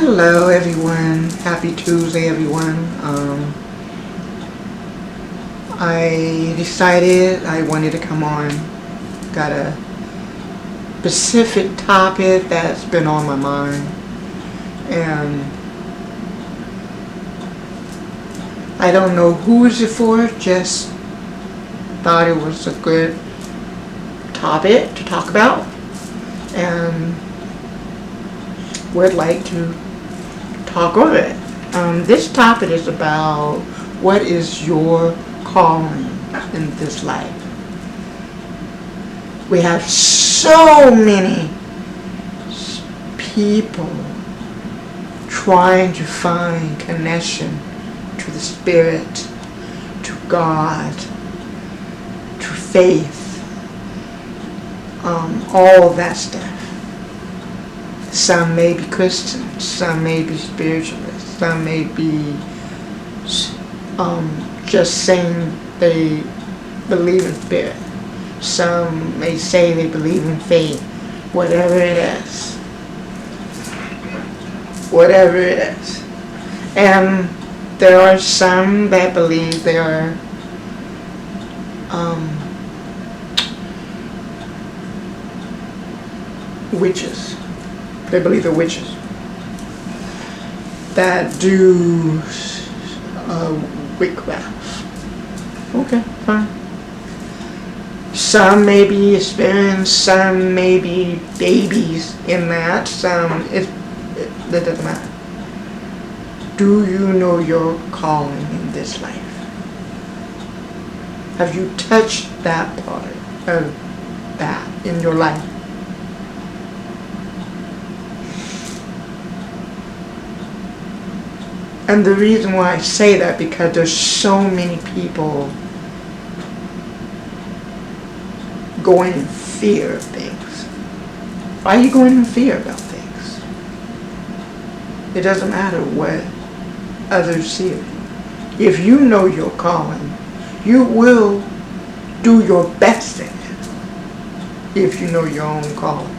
Hello everyone, happy Tuesday everyone. I decided I wanted to come on, got a specific topic that's been on my mind, and I don't know who is it for, just thought it was a good topic to talk about, and would like to talk over it. This topic is about what is your calling in this life. We have so many people trying to find connection to the Spirit, to God, to faith, all of that stuff. Some may be Christians, some may be spiritualists, some may be just saying they believe in spirit. Some may say they believe in faith, whatever it is. Whatever it is. And there are some that believe they are witches. They believe they're witches that do witchcraft. Okay, fine. Some may be experienced, some may be babies in that, that doesn't matter. Do you know your calling in this life? Have you touched that part of that in your life? And the reason why I say that, because there's so many people going in fear of things. Why are you going in fear about things? It doesn't matter what others see of you. If you know your calling, you will do your best in it. If you know your own calling,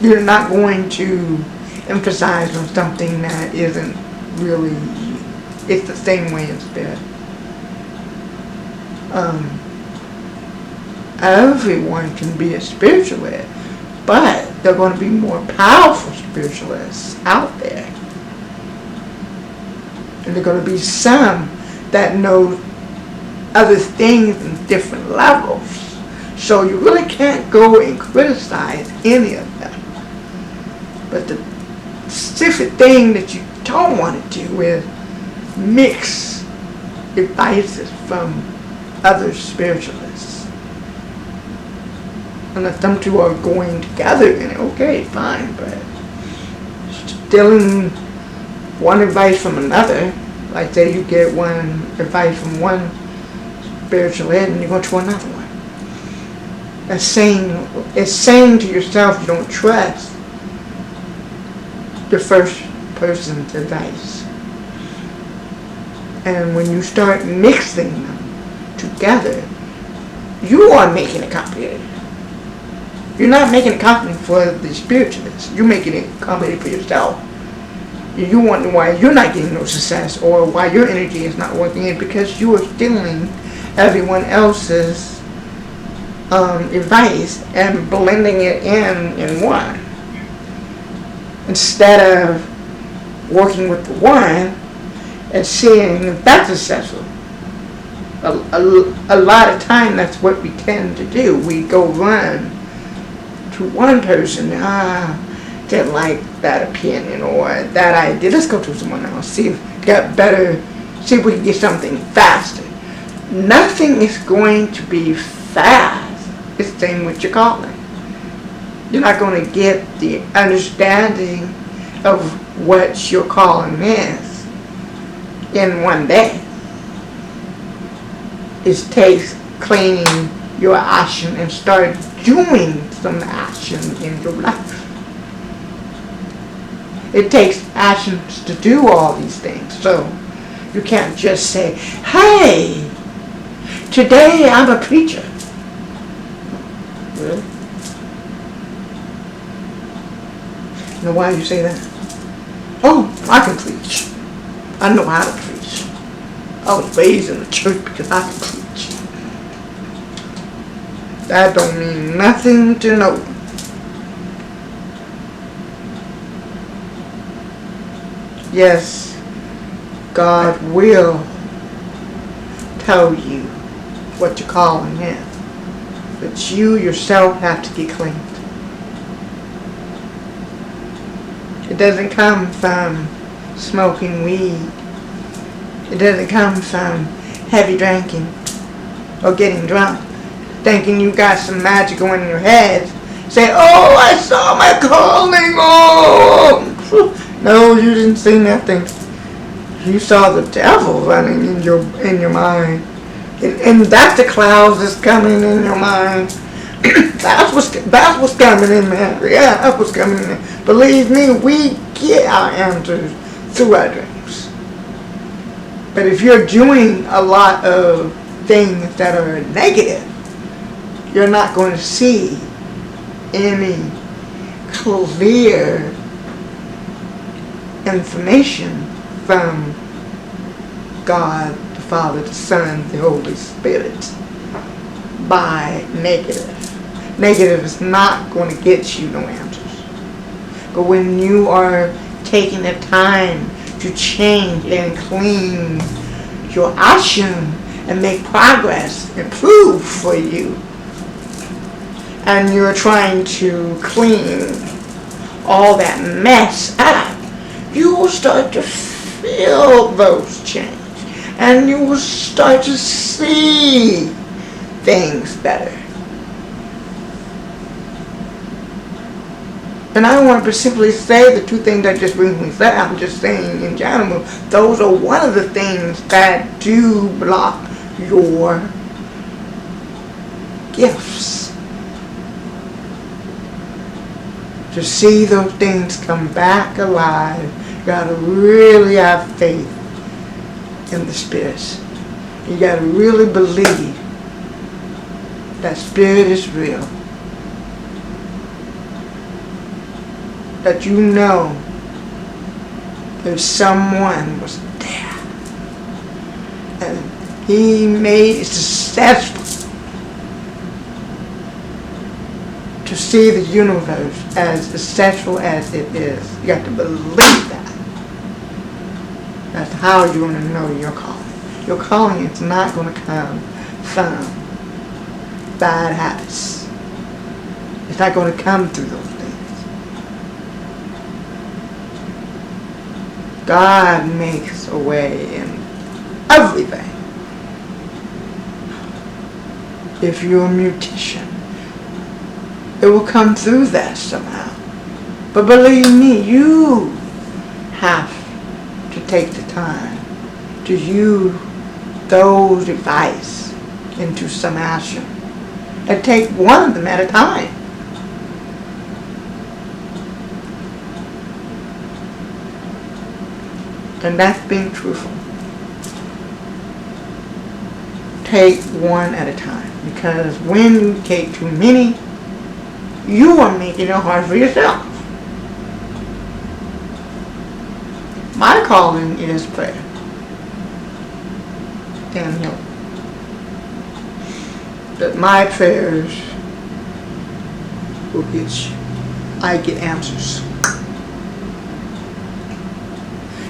you're not going to emphasize on something that isn't really, it's the same way in spirit. Everyone can be a spiritualist, but there are going to be more powerful spiritualists out there. And there are going to be some that know other things in different levels. So you really can't go and criticize any of them. But the specific thing that you don't want to do is mix advices from other spiritualists. And if them two are going together, then okay, fine, but stealing one advice from another, like say you get one advice from one spiritualist and you go to another one. It's saying to yourself you don't trust the first person's advice. And when you start mixing them together, you are making it complicated. You're not making it complicated for the spiritualists. You're making it complicated for yourself. You wonder why you're not getting no success or why your energy is not working in, because you are stealing everyone else's advice and blending it in one. Instead of working with the one and seeing if that's successful. A lot of time that's what we tend to do. We go run to one person, didn't like that opinion or that idea. Let's go to someone else, see if we got better, see if we can get something faster. Nothing is going to be fast. It's the same with your calling. You're not going to get the understanding of what your calling is in one day. It takes cleaning your action and start doing some action in your life. It takes actions to do all these things. So you can't just say, hey, today I'm a preacher. Really? You know why you say that? Oh, I can preach. I know how to preach. I was raised in the church because I can preach. That don't mean nothing to no one. Yes, God will tell you what you're calling Him, but you yourself have to get cleaned. It doesn't come from smoking weed. It doesn't come from heavy drinking or getting drunk, thinking you got some magic going in your head. Say, oh, I saw my calling. Oh, no, you didn't see nothing. You saw the devil running in your mind, and that's the clouds that's coming in your mind. That's what's coming in there. Yeah, that's what's coming in there. Believe me, we get our answers through our dreams. But if you're doing a lot of things that are negative, you're not going to see any clear information from God, the Father, the Son, the Holy Spirit by negative. Negative is not going to get you no answers. But when you are taking the time to change and clean your action and make progress, improve for you, and you're trying to clean all that mess up, you will start to feel those change, and you will start to see things better. And I don't want to simply say the two things that just recently said. I'm just saying in general, those are one of the things that do block your gifts. To see those things come back alive, you gotta really have faith in the Spirit. You gotta really believe that Spirit is real. That you know that someone was there and He made it successful to see the universe as successful as it is. You got to believe that. That's how you're going to know your calling. Your calling is not going to come from bad habits. It's not going to come through those things. God makes a way in everything. If you're a musician, it will come through that somehow. But believe me, you have to take the time to use those devices into some action. And take one of them at a time. And that's being truthful. Take one at a time. Because when you take too many, you are making it hard for yourself. My calling is prayer and help. That my prayers will get you. I get answers.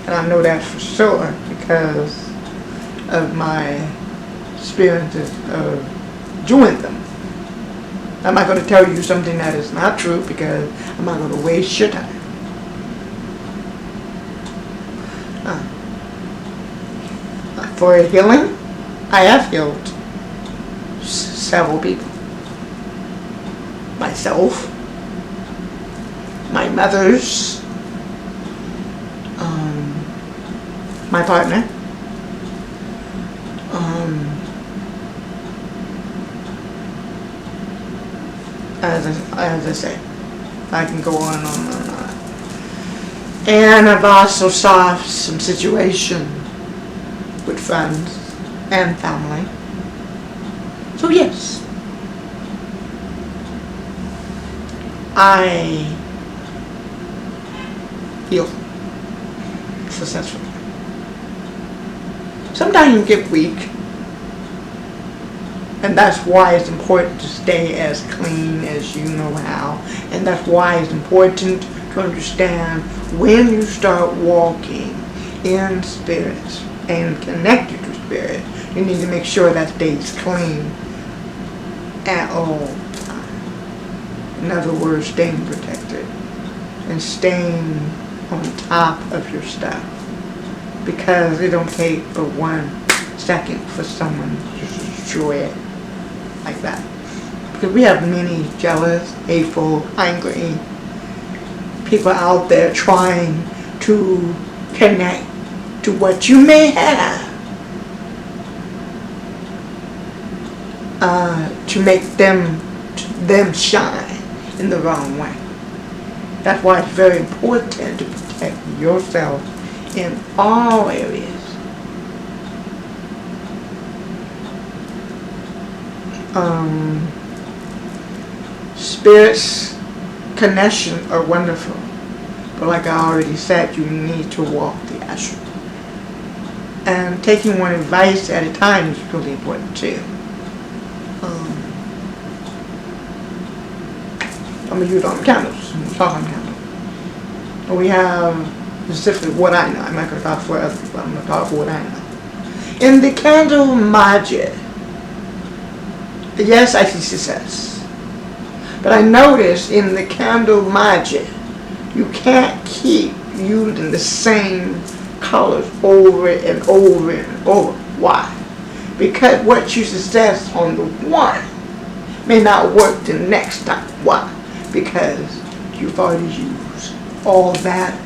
And I know that for sure because of my experiences of doing them. I'm not going to tell you something that is not true because I'm not going to waste your time. For healing, I have healed several people. Myself, my mother's, my partner, as I say, I can go on and on and on. And I've also solved some situations with friends and family. So yes, heal successfully. Sometimes you get weak, and that's why it's important to stay as clean as you know how, and that's why it's important to understand when you start walking in spirit and connected to spirit, you need to make sure that stays clean at all times. In other words, staying protected and staying on top of your stuff, because it don't take but 1 second for someone to destroy it like that. Because we have many jealous, hateful, angry people out there trying to connect to what you may have, to make them shine in the wrong way. That's why it's very important to protect yourself in all areas. Spirits connection are wonderful, but like I already said, you need to walk the astral. And taking one advice at a time is really important too. I'm going to use on candles. I'm going to talk on candles. We have specifically what I know. I'm not going to talk for other people. I'm going to talk for what I know. In the candle magic, yes, I see success. But I notice in the candle magic, you can't keep using the same colors over and over and over. Why? Because what you success on the one may not work the next time. Why? Because you've already used all that